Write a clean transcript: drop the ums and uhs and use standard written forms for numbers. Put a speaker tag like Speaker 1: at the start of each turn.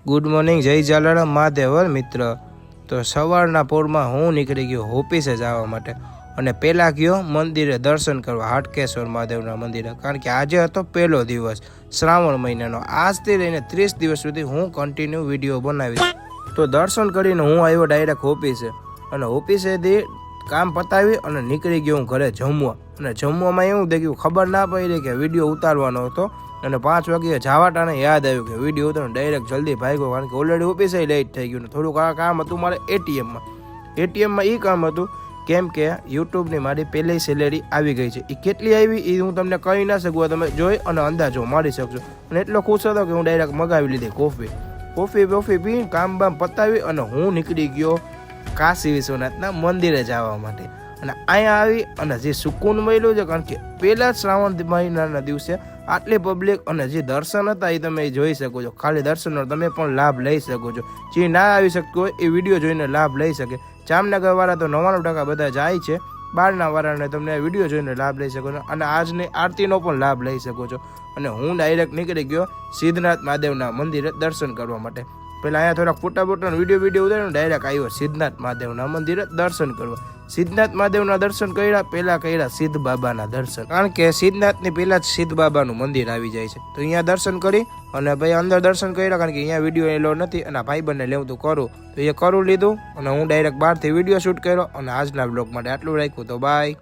Speaker 1: Good morning, જય ઝાલારા મહાદેવર મિત્ર. તો સવારના પોરમાં હું નીકળી ગયો ઓફિસે જવા માટે અને પહેલાં ગયો મંદિરે દર્શન કરવા, હાટકેશ્વર મહાદેવના મંદિરે. કારણ કે આજે હતો પહેલો દિવસ શ્રાવણ મહિનાનો. આજથી લઈને 30 દિવસ સુધી હું કન્ટિન્યુ વિડીયો બનાવીશ. તો દર્શન કરીને હું આવ્યો ડાયરેક્ટ ઓફિસે અને ઓફિસેથી કામ પતાવી અને નીકળી ગયો હું ઘરે જમવા. અને જમવામાં એવું દેખ્યું, ખબર ના પડી કે વિડીયો ઉતારવાનો હતો અને 5 વાગ્યે જવા ટાણે યાદ આવ્યું કે વિડીયો ઉતારો. ડાયરેક્ટ જલ્દી ભાગ્યો, કારણ કે ઓલરેડી ઓફિસે લેટ થઈ ગયું. થોડુંક આ કામ હતું મારે એટીએમમાં એ કામ હતું, કેમ કે યુટ્યુબની મારી પહેલી સેલેરી આવી ગઈ છે. એ કેટલી આવી એ હું તમને કહી ના શકું, તમે જોઈ અને અંદાજો મારી શકશો. અને એટલો ખુશ હતો કે હું ડાયરેક્ટ મગાવી લીધી કોફી પીને કામ બામ પતાવી અને હું નીકળી ગયો કાશી વિશ્વનાથના મંદિરે જવા માટે. અને અહીંયા આવી અને જે સુકૂન મળ્યું છે, કારણ કે પહેલા શ્રાવણ મહિનાના દિવસે આટલી પબ્લિક અને જે દર્શન હતા એ તમે જોઈ શકો છો. ખાલી દર્શનનો તમે પણ લાભ લઈ શકો છો. જે ના આવી શકતો હોય એ વિડીયો જોઈને લાભ લઈ શકે. જામનગરવાળા તો 99% બધા જાય છે, બહારના વાળાને તમને વિડીયો જોઈને લાભ લઈ શકો છો અને આજની આરતીનો પણ લાભ લઈ શકો છો. અને હું ડાયરેક્ટ નીકળી ગયો સિદ્ધનાથ મહાદેવના મંદિરે દર્શન કરવા માટે. પહેલાં અહીંયા થોડાક ફોટા વિડીયો ઉતાર્યો, ડાયરેક્ટ આવ્યો સિદ્ધનાથ મહાદેવના મંદિરે દર્શન કરવા. સિદ્ધનાથ મહાદેવના દર્શન કર્યા, પહેલાં કર્યા સિદ્ધ બાબાના દર્શન, કારણ કે સિદ્ધનાથની પહેલાં જ સિદ્ધ બાબાનું મંદિર આવી જાય છે. તો અહીંયા દર્શન કરી અને ભાઈ અંદર દર્શન કર્યા, કારણ કે અહીંયા વિડીયો એલો નથી અને ભાઈબંધને લેવું તો કરું, તો એ કરું લીધું અને હું ડાયરેક્ટ બહારથી વિડીયો શૂટ કર્યો અને આજના બ્લોગ માટે આટલું રાખ્યું. તો બાય.